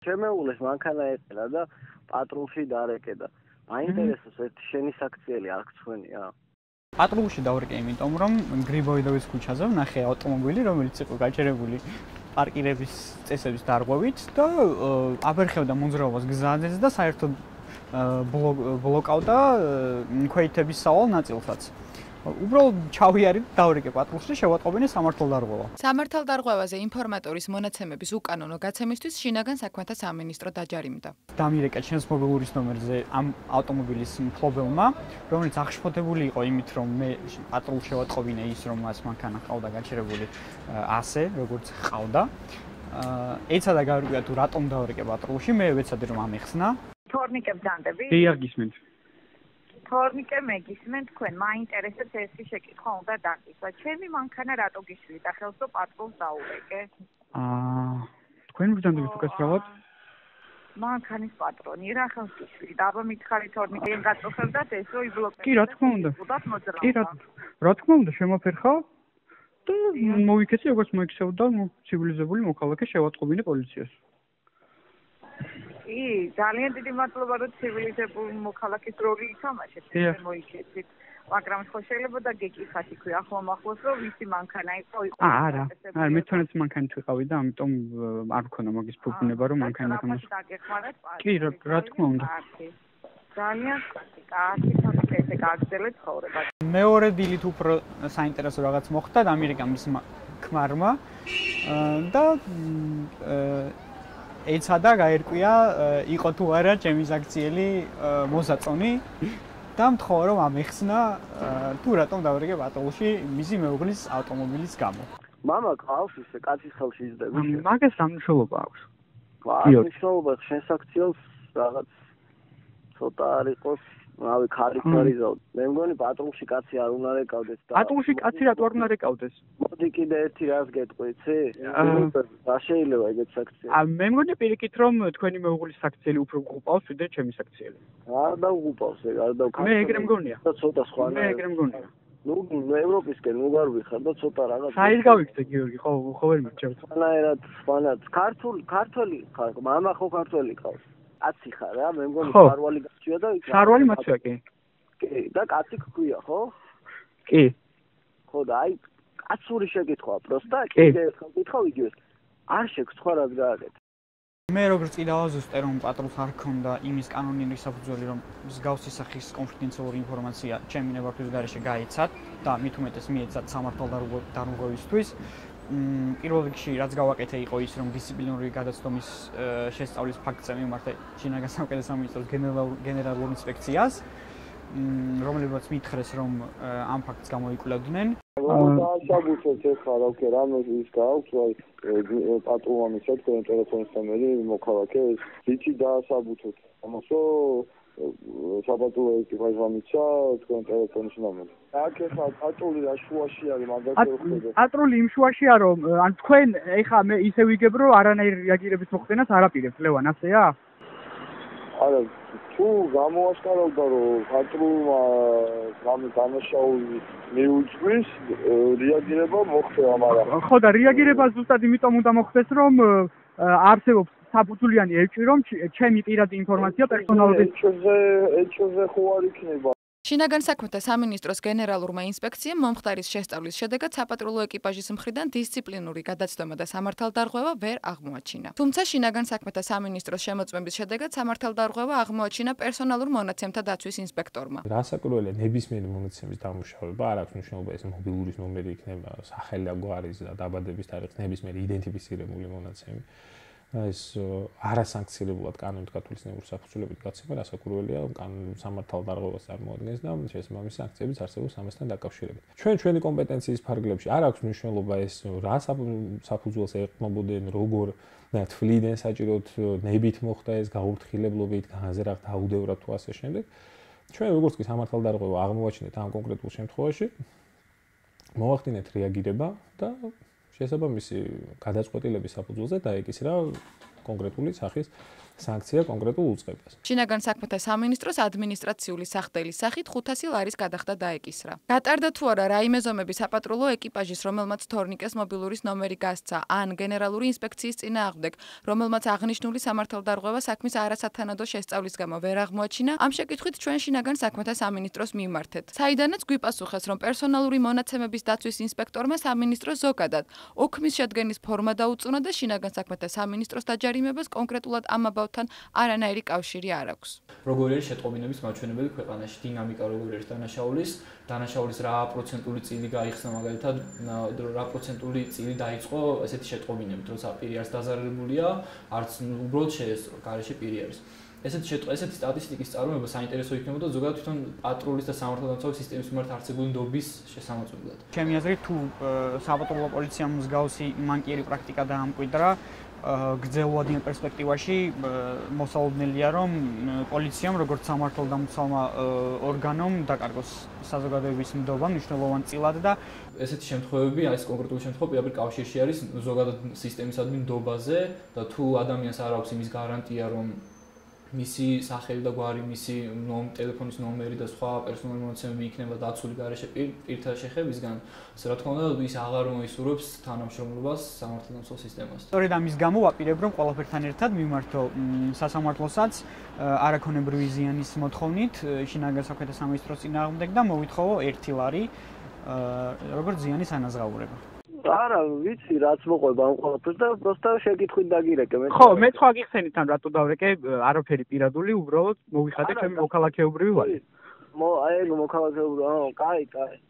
შემეულეს მანქანა ეყელა და პატრულში დარეკედა. მაინტერესებს ერთი შენი საქციელი არ გცხვენია? პატრულში დავრეკე, იმიტომ რომ გრიბოიდოვის ქუჩაზე ვნახე ავტომობილი, რომელიც იყო გაჭერებული პარკირების წესების დარღვევით და აბერხევდა მოძრაობას გზაზე და საერთოდ ბლოკავდა ქვეითების სავალ ნაწილსაც. უბრალოდ ჩავიარეთ დავრეკე პატრულში, შევატყობინე სამართალდარღვევა. სამართალდარღვევაზე ინფორმატორის მონაცემების უკანონო გაცემისთვის შინაგან საქმეთა სამინისტრო დაჯარიმდა. დამირეკა ჩემს მობილურის ნომერზე ამ ავტომობილის მფლობელმა, რომელიც აღშფოთებული იყო იმით, რომ მე პატრულს შევატყობინე ის, რომ მას მანქანა ყავდა გაჭერებული ასე, როგორც ყავდა. ეცადა გავირკვია თუ რატომ დავრეკე პატრულში, მე ვეცადე რომ ამეხსნა. თორნიკე ბძანდები? გისმენთ. თორნიკე მეგისმენ თქვენ მაინტერესებს ერთი შეკითხვა უნდა დაგისვა. ჩემი მანქანა რატო გიშლით და ხელს პატრულს დაურეკე? თქვენ ბრძანდებით უკაცრავად? მანქანის პატრონი რა ხელს გიშლით? აბა მითხარი თორნიკეენ გაწუხებდათ ეს რო იბლოკე. კი რა თქმა უნდა. კი რა თქმა უნდა შემოფერხავ და მოვიქეცი როგორც მოიქცევდა ცივილიზებული მოქალაქე შევატყობინე პოლიციას. ძალიან დიდი მადლობა რომ ცივილიზებული მოქალაქის როლი ითამაშეთ მოიქეცით მაგრამ ხო შეიძლება და გეკითხათ იქვე ახლომახლოს რომ ვისი მანქანა იყო არა მე თვითონაც მანქანით ვიყავი და ამიტომ არ მქონდა მაგის ფუფუნება რომ მანქანა დაგეხმარათ კი რა თქმა უნდა ძალიან კარგი თორნიკეზე გაგრძელეთ ცხოვრება მეორე დილით უფრო საინტერესო რაღაც მოხდა ამერიკამ მის ქმარმა და ეცადა გაერკვია იყო თუ არა ჩემი საქციელი მოსაწონი და მთხოვა რომ ამეხსნა თუ რატომ დავრეკე პატრულში მისი მეუღლის ავტომობილის გამო. მამა ყავს ისე კაცის ხელში იზრდება. მაგას რა მნიშვნელობა აქვს? მნიშვნელობა შენ საქციელს რაღაც ცოტა არ იყოს რავი ხალხი არიზავ. მე მგონი პატრულში კაცი არ უნდა რეკავდეს და პატრულში კაცი რატო არ უნდა რეკავდეს? მოდი კიდე ერთი რას გეტყვი, იცი? რა შეიძლება ეგეთ საქციელი? მე მგონი პირიქით რომ თქვენი მეუღლის საქციელი უფრო გუყავს ვიდრე ჩემი საქციელი. არ დაუღუპავს ეგ, არ დავკარგავ. მე ეგრე მგონია. და ცოტა სხვა. მე ეგრე მგონია. ნუ ევროპისკენ უგარ ვიხარ და ცოტა რაღაც. საით გავიქცე გიორგი, ხო ვერ მიჩვევ. სხვანაირად, ქართული ხარ, მამა ხო ქართველი ყავს. კაცი ხარ რა, მე მგონი შარვალი გაჩვია და შარვალი მაცვია კი. კი, და კაცი გქვია, ხო? კი. ხო და აი კაცური შეკითხვა, პროსტა კიდე ხალხი იგივეს. არ შექვს სხვა რაც გააკეთე. მე როგორც წილავა ზუსტად რომ პატრულს არ ქონდა იმის კანონიერი საფუძველი რომ მსგავსი სახის კონფიდენციალური ინფორმაცია ჩემი ნებართვის გარეშე გაიცათ და მით უმეტეს მიეცათ სამართალდარღვევისთვის. პირველ რიგში რაც გავაკეთე იყო ის რომ დისციპლინური გადაცდომის შესწავლის ფაქტზე მიმართა შინაგან საქმეთა სამინისტროს გენერალურ ინსპექციას რომლებიც მითხრეს რომ ამ ფაქტს გამოიკვლევდნენ. დაასაბუთოთ ახლა რა ვქე რამე ის გააქვს აი პატრულმა მისცა თქვენ ტელეფონის ნომერი მოქალაქე ვიცი დაასაბუთოთ ამასო საბატულო ეკიპაჟმა მისცა თქვენ ტელეფონის ნომერი. აქ ახლა პატრული რა შუაში არის მაგაზე ხდება. პატრული იმ შუაშია რომ ან თქვენ ეხლა მე ისე ვიგებ რომ არანაირ რეაგირების მოხდენას არ აპირებთ ლევან ასეა? არა თუ გამოაშკარავდა რომ პატრულმა რამე დამაშაული მიუძღვის რეაგირება მოხდება მაგრამ ხო და რეაგირება ზუსტად იმიტომ უნდა მოხდეს რომ არსებობს საფუძვლიანი ელჩი რომ ჩემი პირადი ინფორმაცია პერსონალურ ეჩოზე ხო არ იქნება. შინაგან საქმეთა სამინისტროს გენერალურმა ინსპექციამ მომხდარის შესწავლის შედეგად საპატრულო ეკიპაჟის მხრიდან დისციპლინური გადაცდომა და სამართალდარღვევა ვერ აღმოაჩინა. თუმცა შინაგან საქმეთა სამინისტროს შემოწმების შედეგად სამართალდარღვევა აღმოაჩინა პერსონალურ მონაცემთა დაცვის ინსპექტორმა. რასაკვირველია ნებისმიერი მონაცემის დამუშავება არ აქვს მნიშვნელობა ეს მობილურის ნომერი იქნება სახელი და გვარის და დაბადების თარიღის ნებისმიერი იდენტიფიცირებული მონაცემი. ეს არასანქცირებულად კანონით გათვალისწინებული საფუძვლებით გაცემა რასაკვირველია სამართალდარღვევას წარმოადგენს და შესაბამისი სანქციებიც არსებობს ამასთან დაკავშირებით. ჩვენი კომპეტენციის ფარგლებში არ აქვს მნიშვნელობა ეს რა საფუძველს ეყრდნობოდნენ როგორ თვლიდნენ საჭიროდ ნებით მოხდა ეს გაუფრთხილებლობით განზრახ დაუდევრად თუ ასე შემდეგ. ჩვენ როგორც კი სამართალდარღვევა აღმოვაჩინეთ ამ კონკრეტულ შემთხვევაში მოვახდინეთ რეაგირება და შესაბამისი გადაწყვეტილების საფუძველზე დაეკისრა კონკრეტული სახის სანქცია კონკრეტულ უწყებას. შინაგან საქმეთა სამინისტროს ადმინისტრაციული სახდელის სახით 500 ლარის გადახდა დაეკისრა. გატარდა თუ არა რაიმე ზომები საპატრულო ეკიპაჟის, რომელმაც თორნიკეს მობილურის ნომერი გასცა, ან გენერალური ინსპექციის წინააღმდეგ, რომელმაც აღნიშნული სამართალდარღვევა საქმის არასათანადო შესწავლის გამო ვერ აღმოაჩინა, ამ შეკითხვით ჩვენ შინაგან საქმეთა სამინისტროს მიმართეთ. საიდანაც გვიპასუხეს, რომ პერსონალური მონაცემების დაცვის ინსპექტორმა სამინისტრო ზოგადად ოქმის შედგენის ფორმა დაუწუნა და შინაგან საქმეთა სამინისტროს დაჯარიმებას კონკრეტულად ამ ამბავთან არანაირი კავშირი არ აქვს. როგორი არის შეტყობინების მაჩვენებელი ქვეყანაში, დინამიკა როგორი არის დანაშაულის რა პროცენტული წილი გაიხსნა მაგალითად, რა პროცენტული წილი დაიწყო ესეთი შეტყობინებით, როცა პირი არის დაზარალებულია, არც უბრალოდ შეესწრო, გარეშე პირი არის. ესეთი სტატისტიკის წარმოება საინტერესო იქნებოდა ზოგადად თვითონ პატრულის და სამართალდამცავი სისტემის მიმართ არსებული ნდობის შესამოწმებლად. ჩემი აზრით, თუ საპატრულო პოლიციამ მსგავსი მანკიერი პრაქტიკა დაამკვიდრა, გრძელვადიან პერსპექტივაში მოსალოდნელია, რომ პოლიციამ როგორც სამართალდამცავმა ორგანომ დაკარგოს საზოგადოების ნდობა მნიშვნელოვან წილად და ესეთი შემთხვევები, ეს კონკრეტული შემთხვევა პირდაპირ კავშირში არის ზოგადად სისტემისადმი ნდობაზე და თუ ადამიანს არ აქვს იმის გარანტია, რომ მისი სახელი და გვარი, მისი ტელეფონის ნომერი და სხვა პერსონალური მონაცემები იქნება დაცული გარეშე პირთა შეხებისგან, ასე რა თქმა უნდა, ის აღარ მოისურვებს თანამშრომლობას სამართალდამცავ სისტემასთან. სწორედ ამის გამო ვაპირებ, რომ ყველაფერთან ერთად მიმართო სასამართლოსაც არაქონებრივი ზიანის მოთხოვნით შინაგან საქმეთა სამინისტროს წინააღმდეგ და მოვითხოვო 1 ლარი როგორც ზიანის ანაზღაურება. არა, ვიცი, რაც მოყვება ამ ყველაფერს და პროსტა შეკითხვით დაგირეკე მე. ხო, მე სხვა გიხსენით ან რატო დავრეკე, არაფერი პირადული, უბრალოდ მოვიხადე ჩემი მოქალაქეობრივი ვარი. აი, მოქალაქეობრივი, კაი.